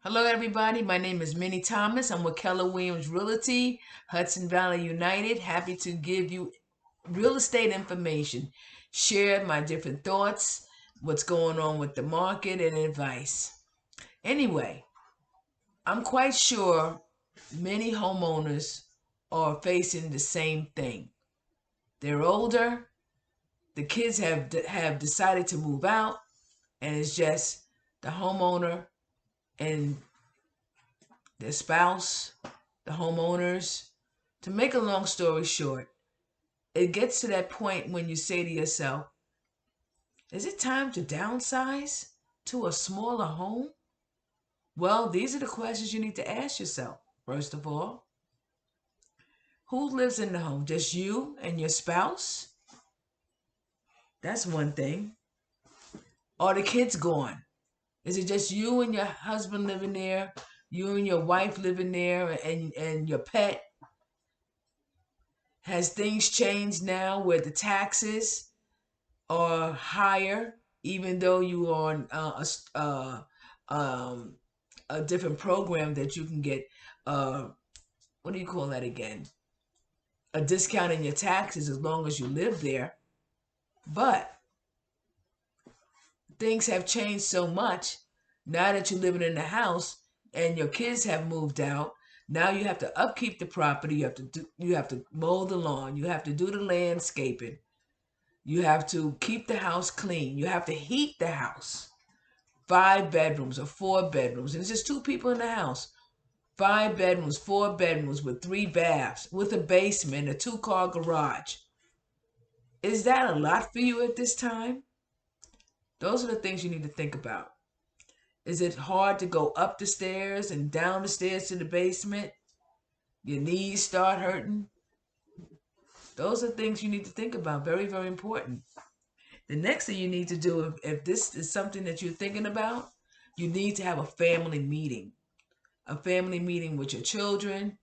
Hello, everybody. My name is Minnie Thomas. I'm with Keller Williams Realty, Hudson Valley United. Happy to give you real estate information, share my different thoughts, what's going on with the market, and advice. Anyway, I'm quite sure many homeowners are facing the same thing. They're older, the kids have decided to move out, and it's just the homeowner and their spouse, the homeowners. To make a long story short, it gets to that point when you say to yourself, is it time to downsize to a smaller home? Well, these are the questions you need to ask yourself. First of all, who lives in the home? Just you and your spouse? That's one thing. Are the kids gone? Is it just you and your husband living there, you and your wife living there, and your pet? Has things changed now where the taxes are higher, even though you are on a different program that you can get, uh, what do you call that again? A discount in your taxes as long as you live there. But things have changed so much now that you're living in the house and your kids have moved out. Now you have to upkeep the property. You have to mow the lawn. You have to do the landscaping. You have to keep the house clean. You have to heat the house. 5 bedrooms or 4 bedrooms. And it's just two people in the house. 5 bedrooms, 4 bedrooms with 3 baths, with a basement, a two-car garage. Is that a lot for you at this time? Those are the things you need to think about. Is it hard to go up the stairs and down the stairs to the basement? Your knees start hurting? Those are things you need to think about. Very, very important. The next thing you need to do, if this is something that you're thinking about, you need to have a family meeting. A family meeting with your children,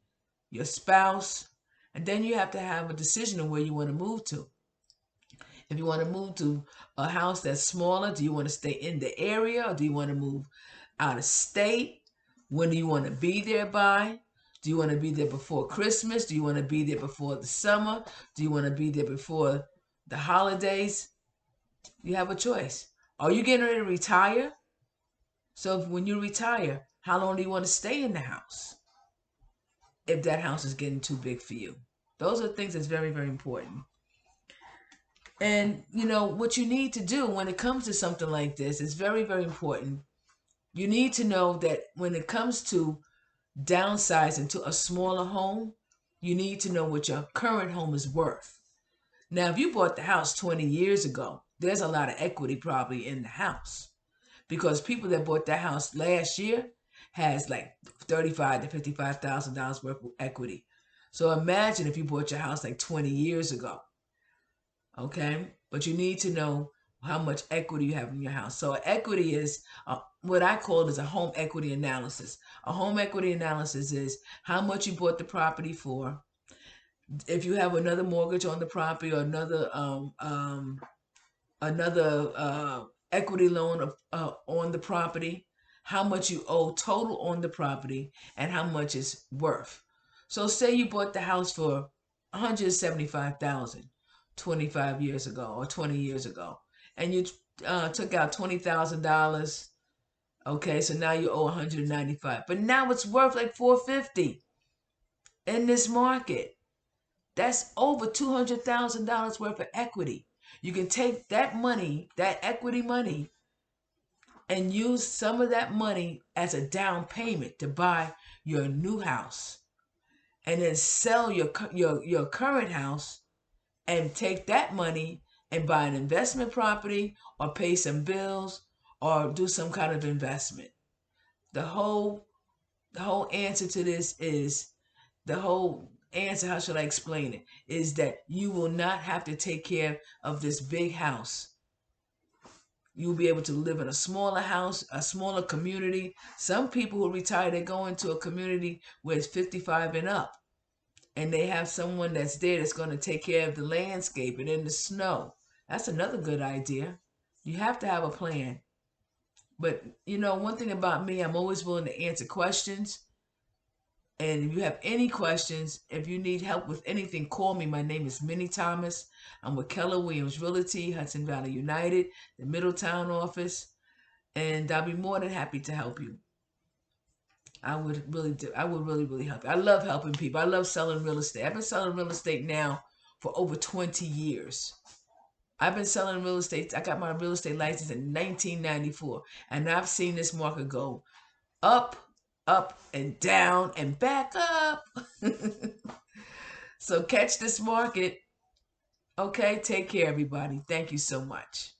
your spouse, and then you have to have a decision on where you want to move to. If you want to move to a house that's smaller, do you want to stay in the area or do you want to move out of state? When do you want to be there by? Do you want to be there before Christmas? Do you want to be there before the summer? Do you want to be there before the holidays? You have a choice. Are you getting ready to retire? So when you retire, how long do you want to stay in the house if that house is getting too big for you? Those are things that's very, very important. And what you need to do when it comes to something like this is very, very important. You need to know that when it comes to downsizing to a smaller home, you need to know what your current home is worth. Now, if you bought the house 20 years ago, there's a lot of equity probably in the house because people that bought that house last year has like 35 to $55,000 worth of equity. So imagine if you bought your house like 20 years ago. Okay, but you need to know how much equity you have in your house. So equity is what I call is a home equity analysis. A home equity analysis is how much you bought the property for. If you have another mortgage on the property or another equity loan on the property, how much you owe total on the property, and how much it's worth. So say you bought the house for 175,000 25 years ago or 20 years ago, and you took out $20,000. Okay, so now you owe 195, but now it's worth like 450 in this market. That's over $200,000 worth of equity. You can take that money, that equity money, and use some of that money as a down payment to buy your new house, and then sell your current house and take that money and buy an investment property or pay some bills or do some kind of investment. The whole answer to this is the whole answer, how should I explain it, is that you will not have to take care of this big house. You'll be able to live in a smaller house, a smaller community. Some people who retire, they go into a community where it's 55 and up, and they have someone that's there that's going to take care of the landscape and in the snow. That's another good idea. You have to have a plan. But you know, one thing about me, I'm always willing to answer questions. And if you have any questions, if you need help with anything, call me. My name is Minnie Thomas. I'm with Keller Williams Realty, Hudson Valley United, the Middletown office, and I'll be more than happy to help you. I would really do. I would really, really help you. I love helping people. I love selling real estate. I've been selling real estate now for over 20 years. I've been selling real estate. I got my real estate license in 1994, and I've seen this market go up, up, and down, and back up. So catch this market. Okay, take care, everybody. Thank you so much.